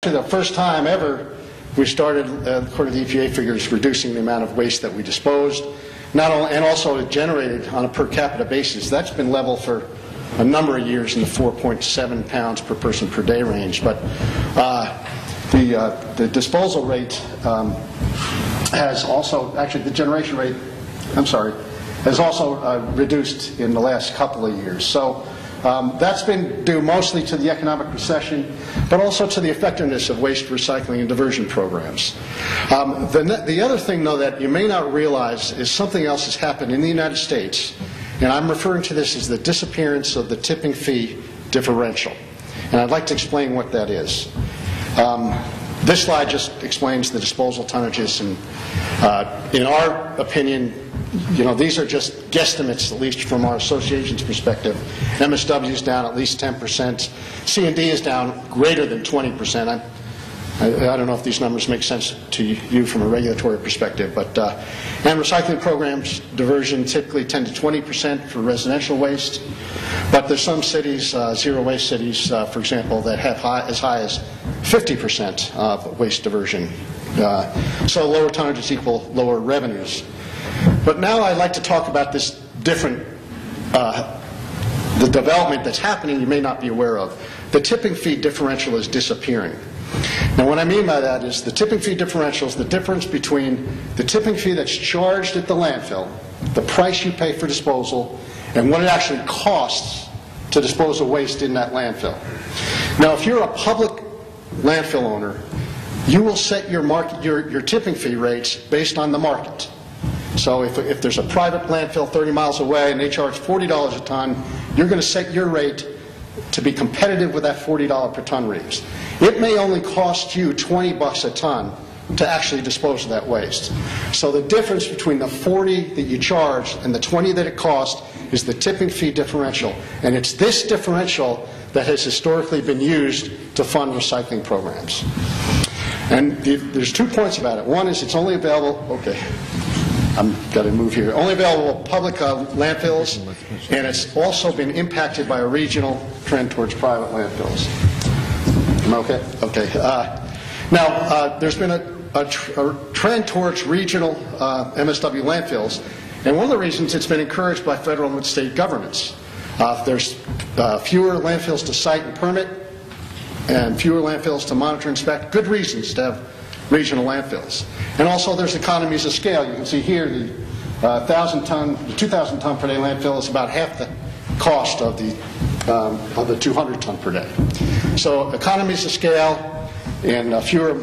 The first time ever we started, according to the EPA figures, reducing the amount of waste that we disposed, and also it generated on a per capita basis. That's been level for a number of years in the 4.7 pounds per person per day range. But the disposal rate has also, actually the generation rate, has also reduced in the last couple of years. So that's been due mostly to the economic recession, but also to the effectiveness of waste recycling and diversion programs. The other thing, though, that you may not realize is something else has happened in the United States, and I'm referring to this as the disappearance of the tipping fee differential. And I'd like to explain what that is. This slide just explains the disposal tonnages, and in our opinion, these are just guesstimates, at least from our association's perspective. MSW is down at least 10%. C&D is down greater than 20%. I don't know if these numbers make sense to you from a regulatory perspective, but and recycling programs, diversion, typically 10 to 20% for residential waste. But there's some cities, zero waste cities, for example, that have as high as 50% of waste diversion. So lower tonnages equal lower revenues. But now I'd like to talk about this different, the development that's happening you may not be aware of. The tipping fee differential is disappearing. Now what I mean by that is the tipping fee differential is the difference between the tipping fee that's charged at the landfill, the price you pay for disposal, and what it actually costs to dispose of waste in that landfill. Now if you're a public landfill owner, you will set your tipping fee rates based on the market. So if there's a private landfill 30 miles away and they charge $40 a ton, you're going to set your rate to be competitive with that $40 per ton rate. It may only cost you $20 a ton to actually dispose of that waste. So the difference between the $40 that you charge and the $20 that it costs is the tipping fee differential. And it's this differential that has historically been used to fund recycling programs. And there's 2 points about it. One is it's only available, I've got to move here. Only available at public landfills, and it's also been impacted by a regional trend towards private landfills. Am I okay? Okay. Now, there's been a trend towards regional MSW landfills, and one of the reasons it's been encouraged by federal and state governments. There's fewer landfills to site and permit, and fewer landfills to monitor and inspect. Good reasons to have regional landfills. And also there's economies of scale. You can see here the 2,000 ton per day landfill is about half the cost of the 200 ton per day. So economies of scale and fewer